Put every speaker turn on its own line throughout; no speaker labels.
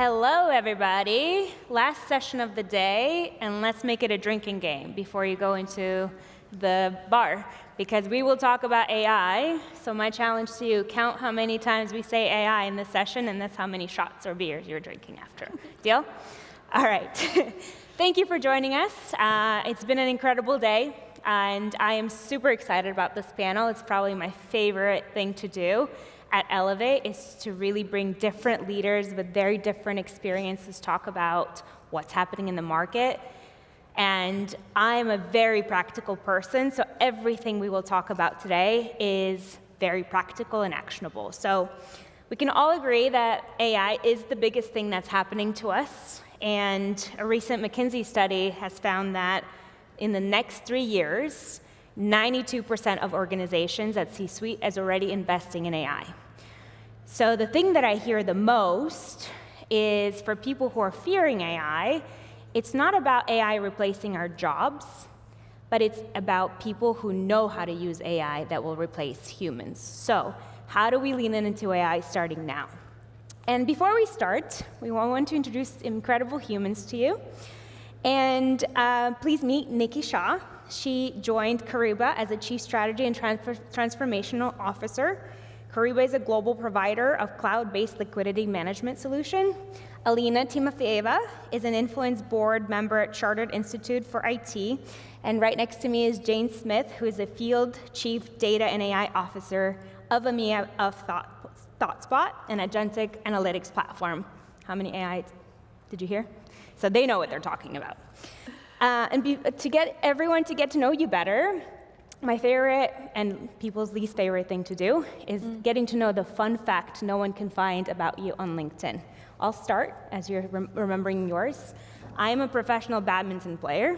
Hello, everybody. Last session of the day, and let's make it a drinking game before you go into the bar, because we will talk about AI. So my challenge to you, count how many times we say AI in this session, and that's how many shots or beers you're drinking after. Deal? All right. Thank you for joining us. It's been an incredible day, and I am super excited about this panel. It's probably my favorite thing to do at Elevate, is to really bring different leaders with very different experiences talk about what's happening in the market. And I'm a very practical person, so everything we will talk about today is very practical and actionable. So we can all agree that AI is the biggest thing that's happening to us. And a recent McKinsey study has found that in the next 3 years, 92% of organizations at C-suite is already investing in AI. So the thing that I hear the most is for people who are fearing AI, it's not about AI replacing our jobs, but it's about people who know how to use AI that will replace humans. So how do we lean into AI starting now? And before we start, we want to introduce incredible humans to you. And please meet Nikki Shah. She joined Kyriba as a Chief Strategy and Transformational Officer. Kyriba is a global provider of cloud-based liquidity management solution. Alina Timofeeva is an Influence Board member at Chartered Institute for IT. And right next to me is Jane Smith, who is a Field Chief Data and AI Officer of EMEA of ThoughtSpot, an agentic analytics platform. How many AI did you hear? So they know what they're talking about. To get everyone to get to know you better, my favorite and people's least favorite thing to do is getting to know the fun fact no one can find about you on LinkedIn. I'll start as you're remembering yours. I am a professional badminton player.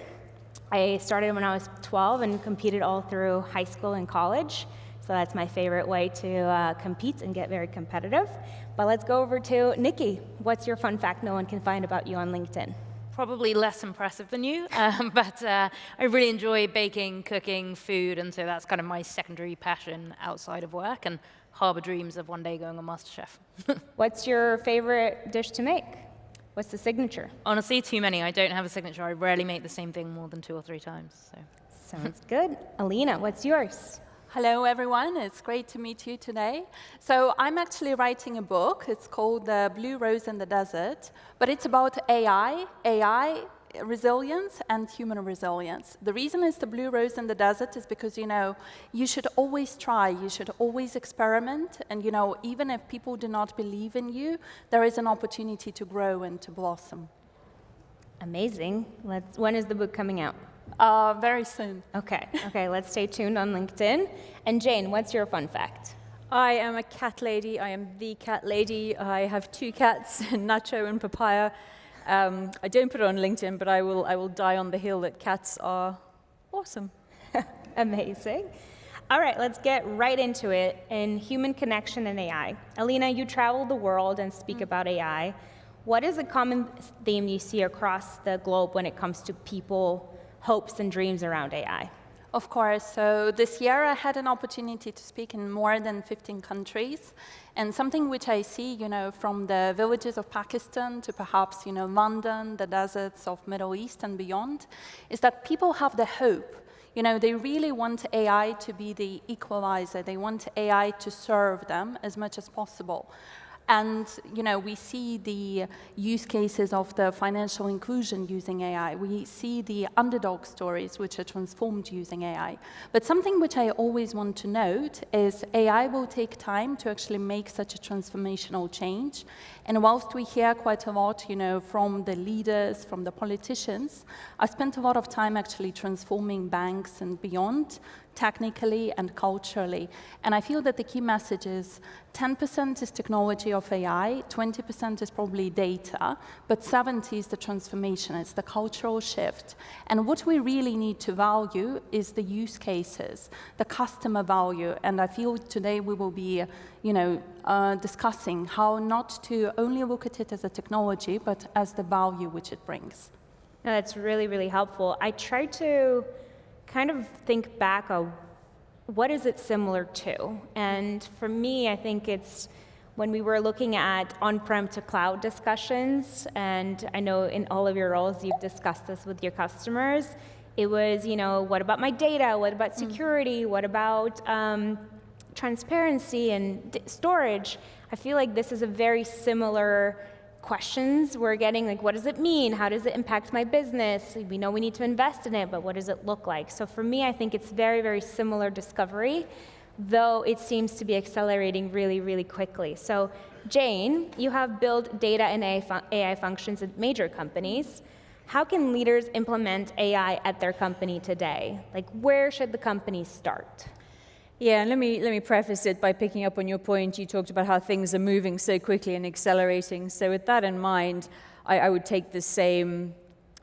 I started when I was 12 and competed all through high school and college. So that's my favorite way to compete and get very competitive. But let's go over to Nikki. What's your fun fact no one can find about you on LinkedIn?
Probably less impressive than you, but I really enjoy baking, cooking, food, and so that's kind of my secondary passion outside of work, and harbor dreams of one day going on MasterChef.
What's your favorite dish to make? What's the signature?
Honestly, too many. I don't have a signature. I rarely make the same thing more than 2 or 3 times. So.
Sounds good. Alina, what's yours?
Hello, everyone. It's great to meet you today. So I'm actually writing a book. It's called The Blue Rose in the Desert, but it's about AI resilience and human resilience. The reason it's the blue rose in the desert is because, you should always try, you should always experiment, and, even if people do not believe in you, there is an opportunity to grow and to blossom.
Amazing. When is the book coming out?
Very soon.
Okay, let's stay tuned on LinkedIn. And Jane, what's your fun fact?
I am a cat lady. I am the cat lady. I have 2 cats, Nacho and Papaya. I don't put it on LinkedIn, but I will die on the hill that cats are awesome.
Amazing. All right, let's get right into it in human connection and AI. Alina, you travel the world and speak about AI. What is a common theme you see across the globe when it comes to people, hopes and dreams around AI?
Of course. So this year I had an opportunity to speak in more than 15 countries. And something which I see, from the villages of Pakistan to perhaps, London, the deserts of Middle East and beyond, is that people have the hope. They really want AI to be the equalizer. They want AI to serve them as much as possible. And, we see the use cases of the financial inclusion using AI. We see the underdog stories which are transformed using AI. But something which I always want to note is AI will take time to actually make such a transformational change. And whilst we hear quite a lot, from the leaders, from the politicians, I spent a lot of time actually transforming banks and beyond, technically and culturally. And I feel that the key message is 10% is technology of AI, 20% is probably data, but 70% is the transformation, it's the cultural shift. And what we really need to value is the use cases, the customer value. And I feel today we will be, discussing how not to only look at it as a technology, but as the value which it brings.
No, that's really, really helpful. I try to kind of think back of what is it similar to? And for me, I think it's when we were looking at on-prem to cloud discussions, and I know in all of your roles you've discussed this with your customers, it was, what about my data? What about security? What about transparency and storage? I feel like this is a very similar questions we're getting, like, what does it mean? How does it impact my business? We know we need to invest in it, but what does it look like? So for me, I think it's very, very similar discovery, though it seems to be accelerating really, really quickly. So Jane, you have built data and AI functions at major companies. How can leaders implement AI at their company today? Like, where should the company start?
Yeah, and let me preface it by picking up on your point. You talked about how things are moving so quickly and accelerating. So with that in mind, I would take the same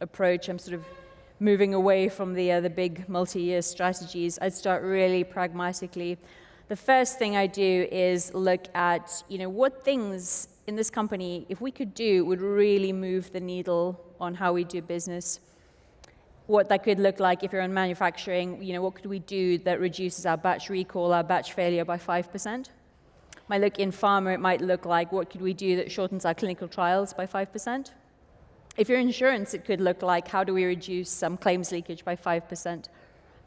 approach. I'm sort of moving away from the big multi-year strategies. I'd start really pragmatically. The first thing I do is look at, what things in this company, if we could do, would really move the needle on how we do business. What that could look like if you're in manufacturing, what could we do that reduces our batch recall, our batch failure by 5%? Might look in pharma, it might look like what could we do that shortens our clinical trials by 5%? If you're insurance, it could look like how do we reduce some claims leakage by 5%? So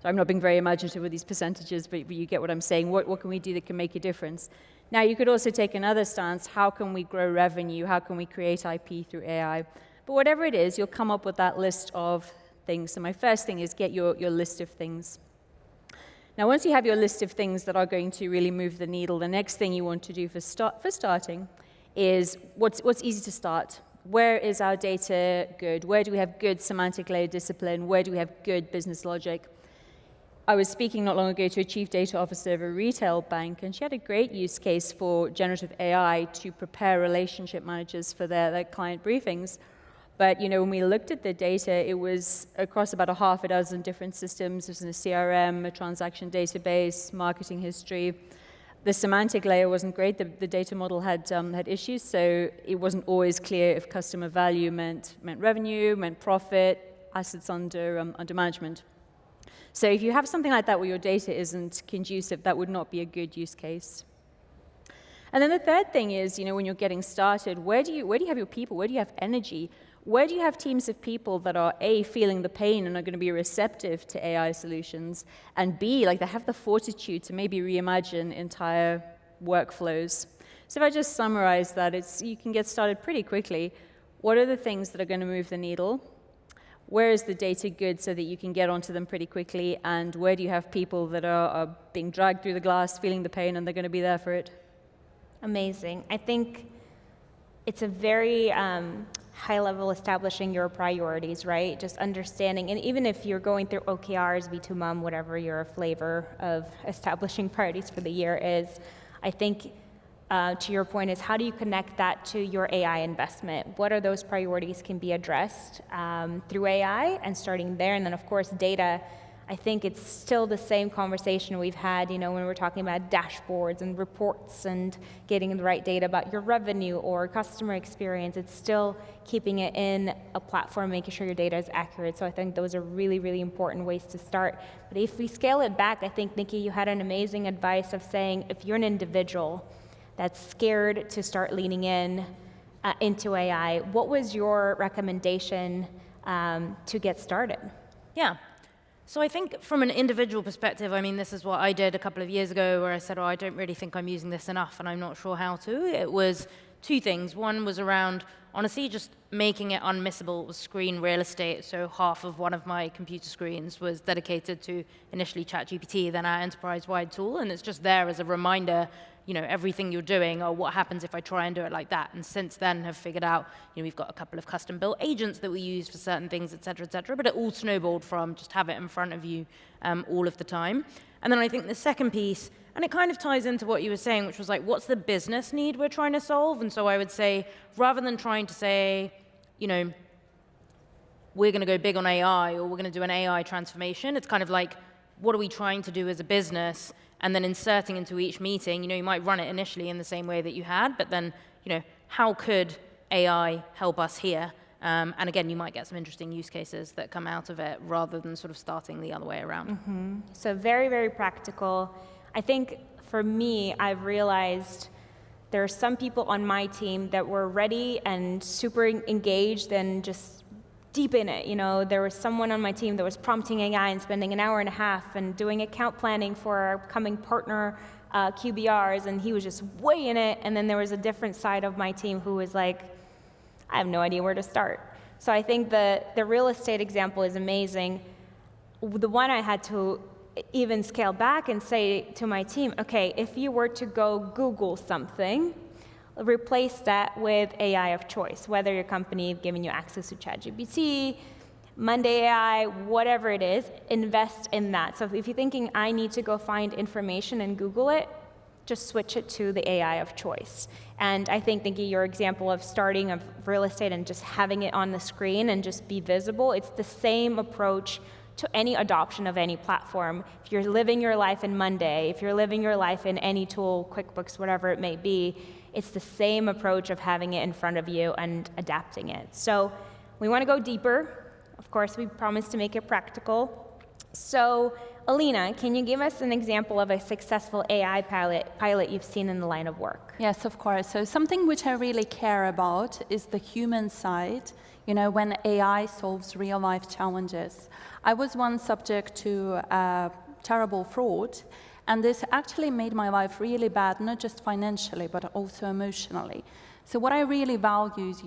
I'm not being very imaginative with these percentages, but you get what I'm saying. What can we do that can make a difference? Now, you could also take another stance. How can we grow revenue? How can we create IP through AI? But whatever it is, you'll come up with that list of things. So my first thing is get your list of things. Now, once you have your list of things that are going to really move the needle, the next thing you want to do for starting is what's easy to start. Where is our data good? Where do we have good semantic layer discipline? Where do we have good business logic? I was speaking not long ago to a chief data officer of a retail bank, and she had a great use case for generative AI to prepare relationship managers for their client briefings. But, when we looked at the data, it was across about a half a dozen different systems. It was in a CRM, a transaction database, marketing history. The semantic layer wasn't great. The data model had issues, so it wasn't always clear if customer value meant revenue, meant profit, assets under management. So if you have something like that where your data isn't conducive, that would not be a good use case. And then the third thing is, when you're getting started, where do you have your people? Where do you have energy? Where do you have teams of people that are, A, feeling the pain and are going to be receptive to AI solutions, and B, they have the fortitude to maybe reimagine entire workflows? So if I just summarize that, you can get started pretty quickly. What are the things that are going to move the needle? Where is the data good so that you can get onto them pretty quickly? And where do you have people that are being dragged through the glass, feeling the pain, and they're going to be there for it?
Amazing. I think it's a very high level establishing your priorities, right? Just understanding, and even if you're going through OKRs, V2MOM, whatever your flavor of establishing priorities for the year is, I think to your point is how do you connect that to your AI investment? What are those priorities can be addressed through AI and starting there, and then of course data. I think it's still the same conversation we've had, when we're talking about dashboards and reports and getting the right data about your revenue or customer experience. It's still keeping it in a platform, making sure your data is accurate. So I think those are really, really important ways to start. But if we scale it back, I think, Nikki, you had an amazing advice of saying if you're an individual that's scared to start leaning into AI, what was your recommendation to get started?
Yeah. So I think from an individual perspective, this is what I did a couple of years ago where I said, I don't really think I'm using this enough and I'm not sure how to. It was two things. One was around, honestly, just making it unmissable. It was screen real estate. So half of one of my computer screens was dedicated to initially ChatGPT, then our enterprise-wide tool. And it's just there as a reminder, everything you're doing, or what happens if I try and do it like that. And since then have figured out, we've got a couple of custom-built agents that we use for certain things, et cetera, but it all snowballed from just have it in front of you all of the time. And then I think the second piece, and it kind of ties into what you were saying, which was what's the business need we're trying to solve? And so I would say, rather than trying to say, we're going to go big on AI or we're going to do an AI transformation, it's kind of what are we trying to do as a business? And then inserting into each meeting, you might run it initially in the same way that you had, but then, how could AI help us here? And again, you might get some interesting use cases that come out of it rather than sort of starting the other way around.
Mm-hmm. So very, very practical. I think for me, I've realized there are some people on my team that were ready and super engaged and just deep in it. There was someone on my team that was prompting AI and spending an hour and a half and doing account planning for our coming partner QBRs, and he was just way in it. And then there was a different side of my team who was like, I have no idea where to start. So I think the real estate example is amazing. The one I had to even scale back and say to my team, okay, if you were to go Google something, replace that with AI of choice, whether your company is giving you access to ChatGPT, Monday AI, whatever it is, invest in that. So if you're thinking, I need to go find information and Google it, just switch it to the AI of choice. And I think, Nikki, your example of starting of real estate and just having it on the screen and just be visible, it's the same approach to any adoption of any platform. If you're living your life in Monday, if you're living your life in any tool, QuickBooks, whatever it may be, it's the same approach of having it in front of you and adapting it. So we want to go deeper. Of course, we promise to make it practical. So Alina, can you give us an example of a successful AI pilot you've seen in the line of work?
Yes, of course. So something which I really care about is the human side, when AI solves real-life challenges. I was once subject to terrible fraud, and this actually made my life really bad, not just financially, but also emotionally. So what I really value is,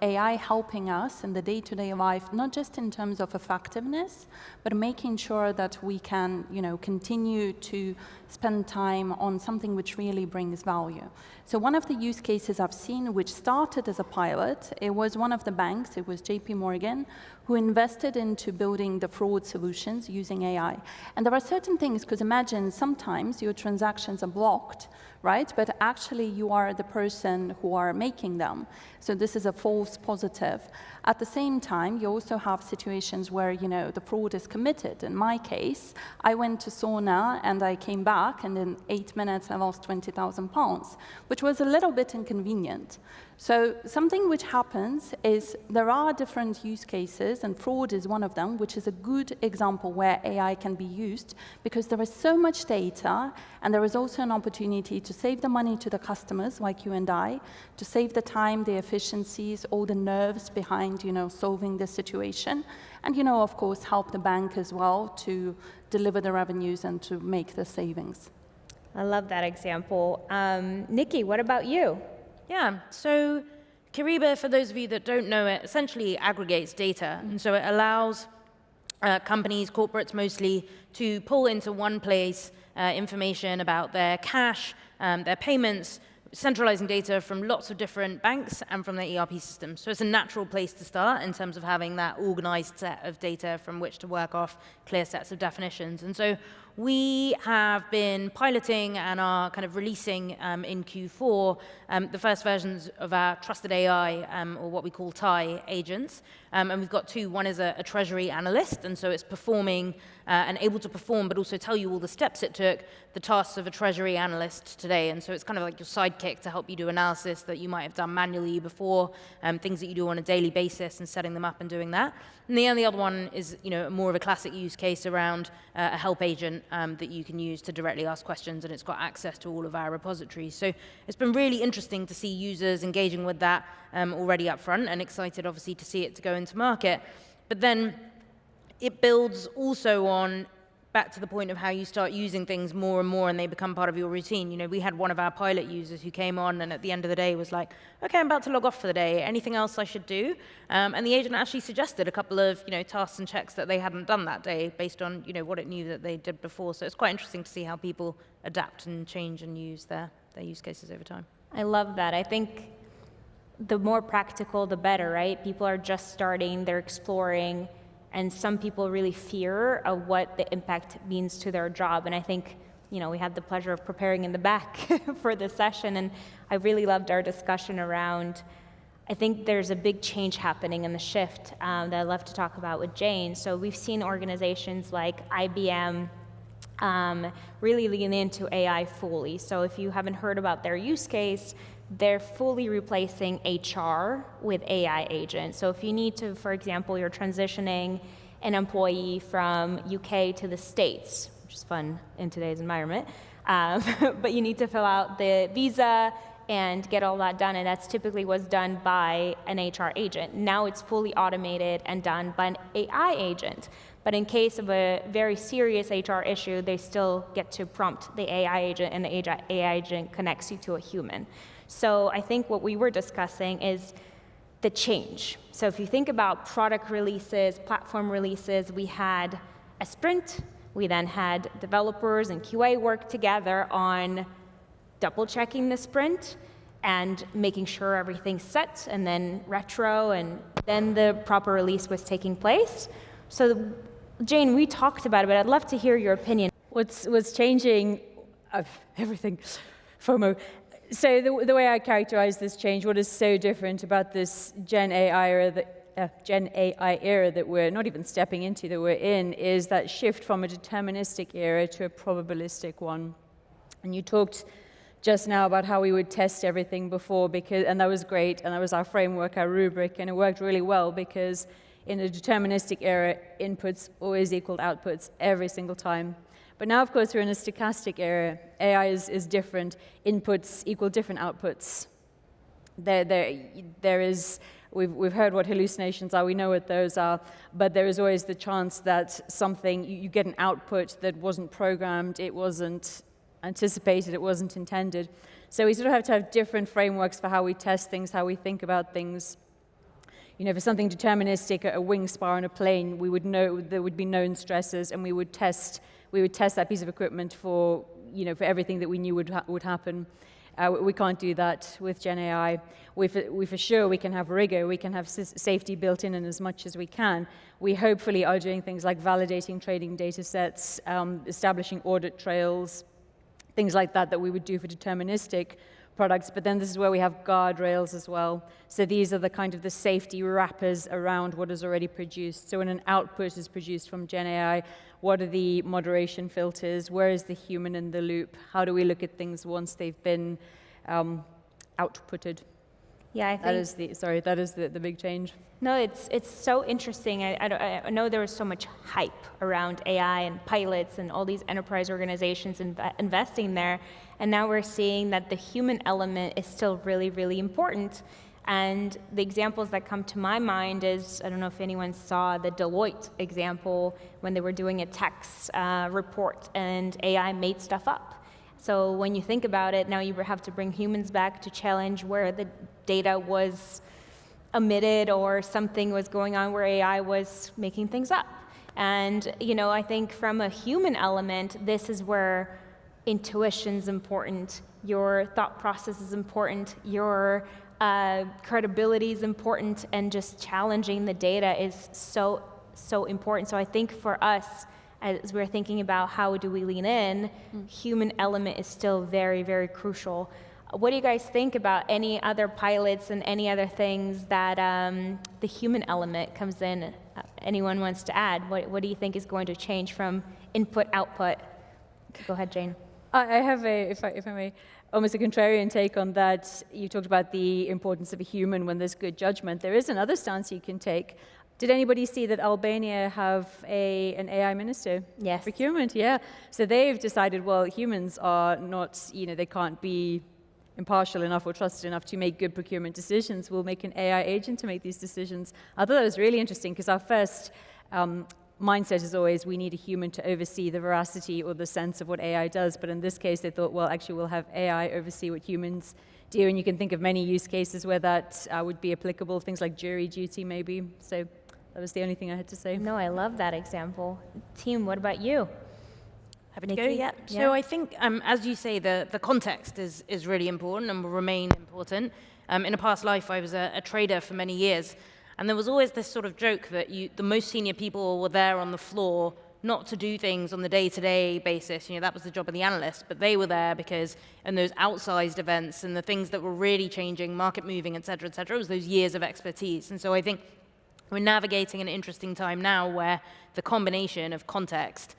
AI helping us in the day-to-day life, not just in terms of effectiveness, but making sure that we can, continue to spend time on something which really brings value. So one of the use cases I've seen, which started as a pilot, it was one of the banks, it was JP Morgan, who invested into building the fraud solutions using AI. And there are certain things, because imagine sometimes your transactions are blocked, right? But actually you are the person who are making them. So this is a false positive. At the same time, you also have situations where, the fraud is committed. In my case, I went to sauna and I came back, and in 8 minutes I lost £20,000, which was a little bit inconvenient. So something which happens is there are different use cases, and fraud is one of them, which is a good example where AI can be used, because there is so much data, and there is also an opportunity to save the money to the customers, like you and I, to save the time, the efficiencies, all the nerves behind, solving the situation, and, of course, help the bank as well to deliver the revenues and to make the savings.
I love that example. Nikki, what about you?
Yeah, so Kyriba, for those of you that don't know it, essentially aggregates data. And so it allows companies, corporates mostly, to pull into one place information about their cash, their payments, centralizing data from lots of different banks and from their ERP systems. So it's a natural place to start in terms of having that organized set of data from which to work off clear sets of definitions. And so we have been piloting and are kind of releasing in Q4 the first versions of our trusted AI, or what we call TIE agents. And we've got two. One is a treasury analyst, and so it's performing and able to perform, but also tell you all the steps it took, the tasks of a treasury analyst today. And so it's kind of like your sidekick to help you do analysis that you might have done manually before, things that you do on a daily basis and setting them up and doing that. And the only other one is, more of a classic use case around a help agent that you can use to directly ask questions, and it's got access to all of our repositories. So it's been really interesting to see users engaging with that already up front, and excited, obviously, to see it to go into market. But then it builds also on back to the point of how you start using things more and more and they become part of your routine. We had one of our pilot users who came on and at the end of the day was like, okay, I'm about to log off for the day. Anything else I should do? And the agent actually suggested a couple of, tasks and checks that they hadn't done that day based on, what it knew that they did before. So it's quite interesting to see how people adapt and change and use their use cases over time.
I love that. I think the more practical, the better, right? People are just starting, they're exploring, and some people really fear of what the impact means to their job. And I think, we had the pleasure of preparing in the back for this session, and I really loved our discussion around, I think there's a big change happening in the shift that I'd love to talk about with Jane. So we've seen organizations like IBM really lean into AI fully. So if you haven't heard about their use case, they're fully replacing HR with AI agents. So if you need to, for example, you're transitioning an employee from UK to the States, which is fun in today's environment, but you need to fill out the visa and get all that done, and that's typically was done by an HR agent. Now it's fully automated and done by an AI agent. But in case of a very serious HR issue, they still get to prompt the AI agent, and the AI agent connects you to a human. So I think what we were discussing is the change. So if you think about product releases, platform releases, we had a sprint. We then had developers and QA work together on double-checking the sprint and making sure everything's set, and then retro, and then the proper release was taking place. So Jane, we talked about it, but I'd love to hear your opinion.
What's changing? Everything. FOMO. So the way I characterize this change, what is so different about this Gen AI era that we're not even stepping into, that we're in, is that shift from a deterministic era to a probabilistic one. And you talked just now about how we would test everything before, and that was great, and that was our framework, our rubric, and it worked really well because in a deterministic era, inputs always equaled outputs every single time. But now, of course, we're in a stochastic era. AI is different. Inputs equal different outputs. There is, we've heard what hallucinations are, we know what those are, but there is always the chance that something, you get an output that wasn't programmed, it wasn't anticipated, it wasn't intended. So we sort of have to have different frameworks for how we test things, how we think about things. You know, for something deterministic, a wing spar on a plane, we would know there would be known stresses, and we would test that piece of equipment for, you know, for everything that we knew would happen. We can't do that with Gen AI. We for sure we can have rigor, we can have safety built in as much as we can. We hopefully are doing things like validating trading data sets, establishing audit trails, things like that we would do for deterministic products, but then this is where we have guardrails as well. So these are the kind of the safety wrappers around what is already produced. So when an output is produced from Gen AI, what are the moderation filters? Where is the human in the loop? How do we look at things once they've been outputted?
Yeah, I think
that is the big change.
No, it's so interesting. I know there was so much hype around AI and pilots and all these enterprise organizations investing there, and now we're seeing that the human element is still really, really important. And the examples that come to my mind is, I don't know if anyone saw the Deloitte example when they were doing a tax report and AI made stuff up. So when you think about it, now you have to bring humans back to challenge where the data was omitted or something was going on where AI was making things up. And, you know, I think from a human element, this is where intuition's important, your thought process is important, your credibility is important, and just challenging the data is so important. So I think for us, as we're thinking about how do we lean in, human element is still very, very crucial. What do you guys think about any other pilots and any other things that the human element comes in? Anyone wants to add? What do you think is going to change from input, output? Go ahead, Jane.
I have if I may, almost a contrarian take on that. You talked about the importance of a human when there's good judgment. There is another stance you can take. Did anybody see that Albania have an AI minister?
Yes.
Procurement, yeah. So they've decided, well, humans are not, you know, they can't be impartial enough or trusted enough to make good procurement decisions. We'll make an AI agent to make these decisions. I thought that was really interesting because our first mindset is always we need a human to oversee the veracity or the sense of what AI does. But in this case, they thought, well, actually, we'll have AI oversee what humans do. And you can think of many use cases where that would be applicable, things like jury duty, maybe. So that was the only thing I had to say.
No, I love that example. Team, what about you?
Happy to go? Yeah. So I think, as you say, the context is really important and will remain important. In a past life, I was a trader for many years, and there was always this sort of joke that the most senior people were there on the floor not to do things on the day-to-day basis. You know, that was the job of the analyst, but they were there because in those outsized events and the things that were really changing, market moving, et cetera, it was those years of expertise. And so I think we're navigating an interesting time now where the combination of context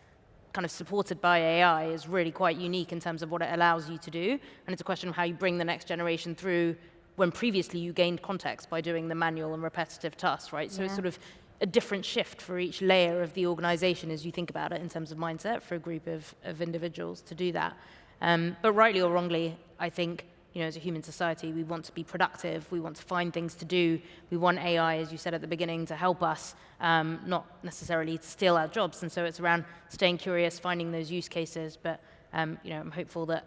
kind of supported by AI is really quite unique in terms of what it allows you to do. And it's a question of how you bring the next generation through when previously you gained context by doing the manual and repetitive tasks, right? So it's sort of a different shift for each layer of the organization as you think about it in terms of mindset for a group of individuals to do that. But rightly or wrongly, I think as a human society, we want to be productive, we want to find things to do, we want AI, as you said at the beginning, to help us, not necessarily to steal our jobs. And so it's around staying curious, finding those use cases. But I'm hopeful that,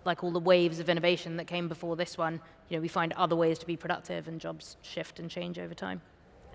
like all the waves of innovation that came before this one, we find other ways to be productive and jobs shift and change over time.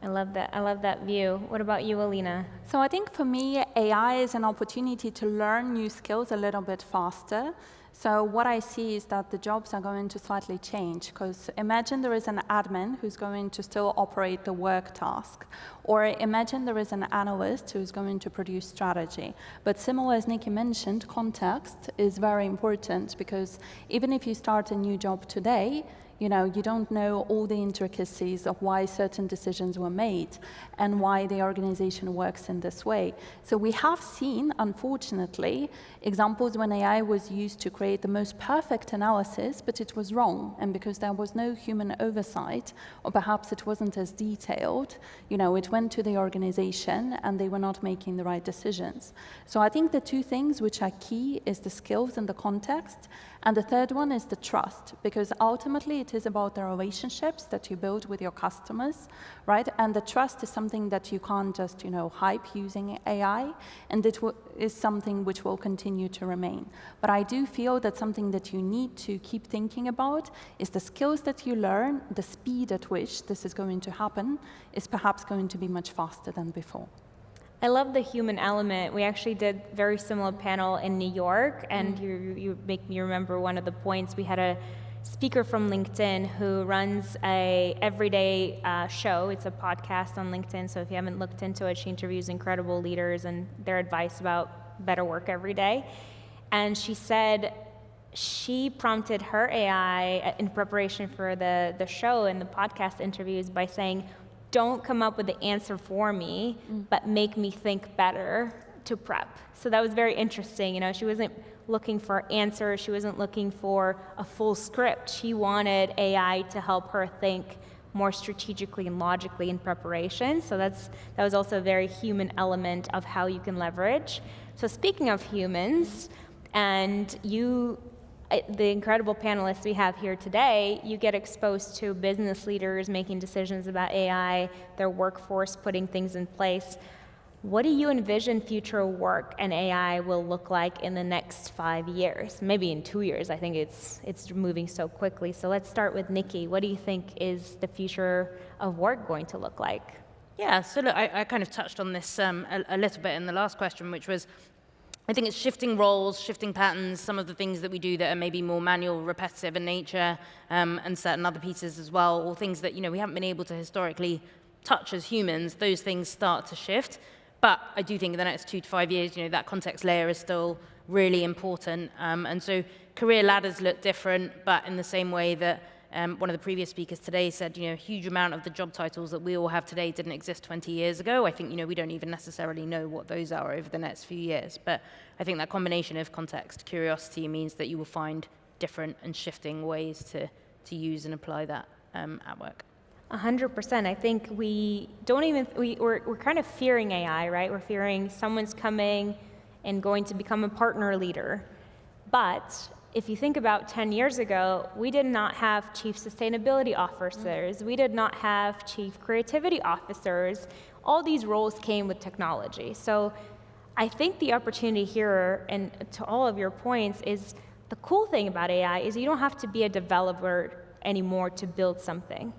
I love that. I love that view. What about you, Alina?
So I think for me, AI is an opportunity to learn new skills a little bit faster. So what I see is that the jobs are going to slightly change, because imagine there is an admin who's going to still operate the work task, or imagine there is an analyst who's going to produce strategy. But similar as Nikki mentioned, context is very important, because even if you start a new job today, you don't know all the intricacies of why certain decisions were made and why the organization works in this way. So we have seen, unfortunately, examples when AI was used to create the most perfect analysis, but it was wrong. And because there was no human oversight, or perhaps it wasn't as detailed, it went to the organization and they were not making the right decisions. So I think the two things which are key is the skills and the context. And the third one is the trust, because ultimately it is about the relationships that you build with your customers, right? And the trust is something that you can't just, hype using AI, and it is something which will continue to remain. But I do feel that something that you need to keep thinking about is the skills that you learn, the speed at which this is going to happen is perhaps going to be much faster than before.
I love the human element. We actually did a very similar panel in New York, and you make me remember one of the points. We had a speaker from LinkedIn who runs a everyday show. It's a podcast on LinkedIn, so if you haven't looked into it, she interviews incredible leaders and their advice about better work every day. And she said she prompted her AI in preparation for the show and the podcast interviews by saying, don't come up with the answer for me, but make me think better to prep. So that was very interesting. She wasn't looking for answers. She wasn't looking for a full script. She wanted AI to help her think more strategically and logically in preparation. So that was also a very human element of how you can leverage. So speaking of humans, and the incredible panelists we have here today, you get exposed to business leaders making decisions about AI, their workforce putting things in place. What do you envision future work and AI will look like in the next 5 years? Maybe in 2 years. I think it's moving so quickly. So let's start with Nikki. What do you think is the future of work going to look like?
Yeah, so look, I kind of touched on this a little bit in the last question, which was, I think it's shifting roles, shifting patterns, some of the things that we do that are maybe more manual, repetitive in nature, and certain other pieces as well, or things that we haven't been able to historically touch as humans. Those things start to shift. But I do think in the next 2 to 5 years, that context layer is still really important. And so career ladders look different, but in the same way that one of the previous speakers today said, a huge amount of the job titles that we all have today didn't exist 20 years ago. I think, we don't even necessarily know what those are over the next few years. But I think that combination of context, curiosity means that you will find different and shifting ways to use and apply that at work.
100%. I think we're kind of fearing AI, right? We're fearing someone's coming and going to become a partner leader. But if you think about 10 years ago, we did not have chief sustainability officers. We did not have chief creativity officers. All these roles came with technology. So I think the opportunity here, and to all of your points, is the cool thing about AI is you don't have to be a developer anymore to build something.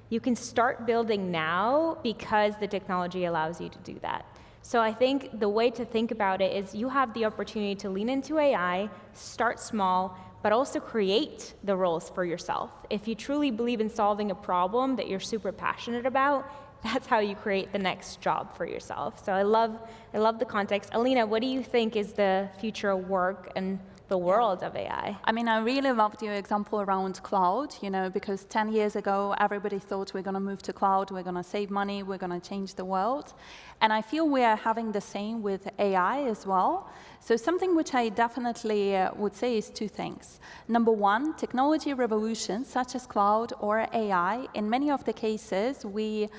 You can start building now because the technology allows you to do that. So I think the way to think about it is you have the opportunity to lean into AI, start small, but also create the roles for yourself. If you truly believe in solving a problem that you're super passionate about, that's how you create the next job for yourself. So I love the context. Alina, what do you think is the future of work and the world of AI?
I mean, I really loved your example around cloud, because 10 years ago, everybody thought we're going to move to cloud, we're going to save money, we're going to change the world. And I feel we are having the same with AI as well. So something which I definitely would say is 2 things. Number one, technology revolutions such as cloud or AI, in many of the cases, we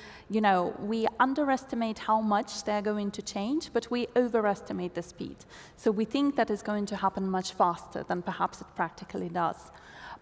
underestimate how much they're going to change, but we overestimate the speed. So we think that it's going to happen much faster than perhaps it practically does.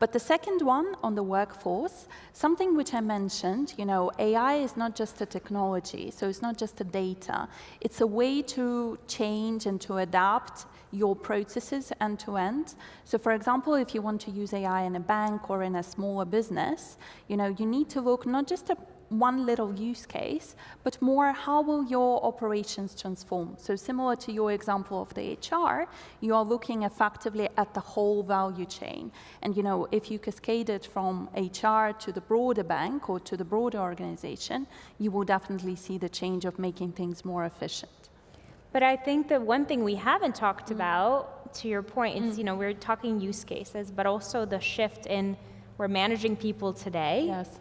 But the second one on the workforce, something which I mentioned, AI is not just a technology, so it's not just a data. It's a way to change and to adapt your processes end to end. So for example, if you want to use AI in a bank or in a smaller business, you need to look not just at one little use case, but more how will your operations transform? So similar to your example of the HR, you are looking effectively at the whole value chain. And if you cascade it from HR to the broader bank or to the broader organization, you will definitely see the change of making things more efficient.
But I think the one thing we haven't talked about, to your point, is we're talking use cases, but also the shift in we're managing people today.
Yes.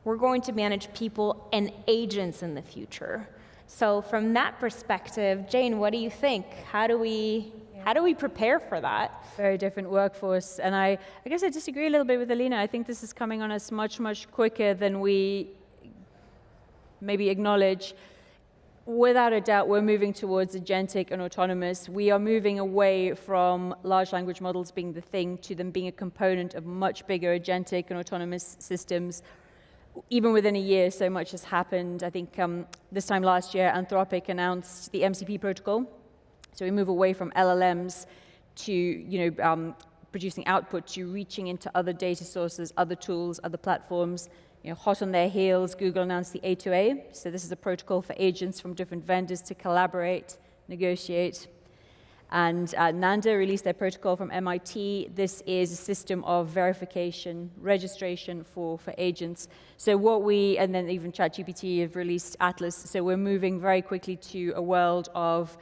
We're going to manage people and agents in the future. So from that perspective, Jane, what do you think? How do we prepare for that?
Very different workforce. And I guess I disagree a little bit with Alina. I think this is coming on us much, much quicker than we maybe acknowledge. Without a doubt, we're moving towards agentic and autonomous. We are moving away from large language models being the thing to them being a component of much bigger agentic and autonomous systems. Even within a year, so much has happened. I think this time last year, Anthropic announced the MCP protocol. So we move away from LLMs to producing output to reaching into other data sources, other tools, other platforms. Hot on their heels, Google announced the A2A. So this is a protocol for agents from different vendors to collaborate, negotiate. And Nanda released their protocol from MIT. This is a system of verification, registration for agents. So and then even ChatGPT have released Atlas. So we're moving very quickly to a world of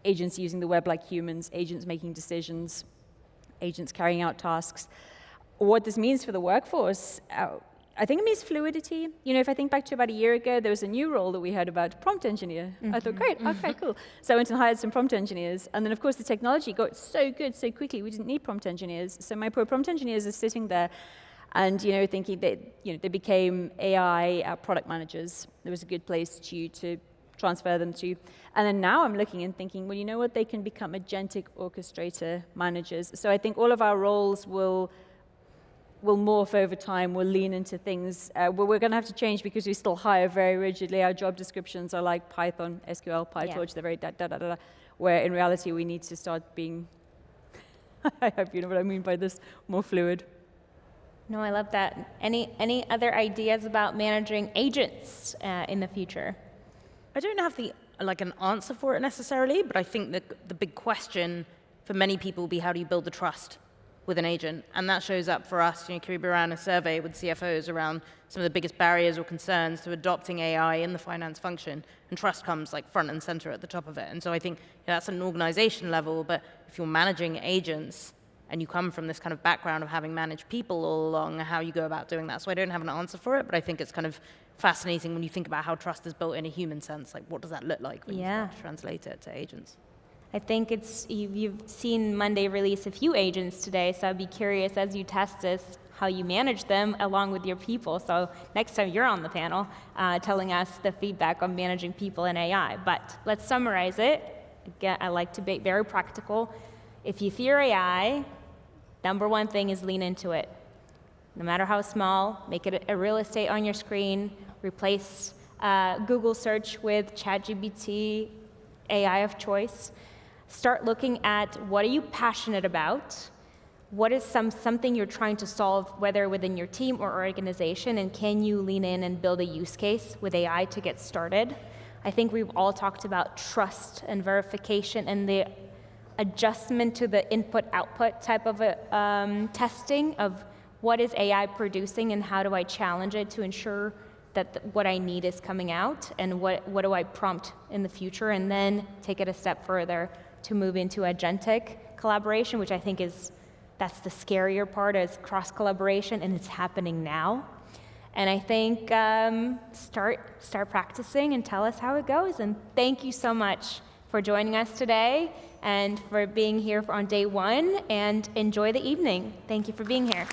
agents using the web like humans, agents making decisions, agents carrying out tasks. What this means for the workforce, I think it means fluidity. If I think back to about a year ago, there was a new role that we heard about, prompt engineer. I thought, great, okay, cool. So I went and hired some prompt engineers. And then, of course, the technology got so good so quickly, we didn't need prompt engineers. So my poor prompt engineers are sitting there and, thinking that, they became AI product managers. There was a good place to transfer them to. And then now I'm looking and thinking, well, you know what? They can become agentic orchestrator managers. So I think all of our roles will morph over time, we'll lean into things. We're going to have to change because we still hire very rigidly. Our job descriptions are like Python, SQL, PyTorch, they're very da-da-da-da, where in reality we need to start being, I hope you know what I mean by this, more fluid.
No, I love that. Any other ideas about managing agents in the future?
I don't have an answer for it necessarily, but I think that the big question for many people will be how do you build the trust with an agent? And that shows up for us. Kariba ran a survey with CFOs around some of the biggest barriers or concerns to adopting AI in the finance function, and trust comes front and center at the top of it. And so I think that's an organization level, but if you're managing agents and you come from this kind of background of having managed people all along, how you go about doing that. So I don't have an answer for it, but I think it's kind of fascinating when you think about how trust is built in a human sense. What does that look like when you start to translate it to agents?
I think you've seen Monday release a few agents today, so I'd be curious as you test this, how you manage them along with your people. So next time you're on the panel, telling us the feedback on managing people in AI. But let's summarize it. Again, I like to be very practical. If you fear AI, number one thing is lean into it. No matter how small, make it a real estate on your screen, replace Google search with ChatGPT, AI of choice. Start looking at what are you passionate about, what is something you're trying to solve, whether within your team or organization, and can you lean in and build a use case with AI to get started? I think we've all talked about trust and verification and the adjustment to the input-output type of testing of what is AI producing and how do I challenge it to ensure that what I need is coming out, and what do I prompt in the future, and then take it a step further to move into agentic collaboration, which I think that's the scarier part, is cross-collaboration, and it's happening now. And I think start practicing and tell us how it goes. And thank you so much for joining us today and for being here on day one, and enjoy the evening. Thank you for being here.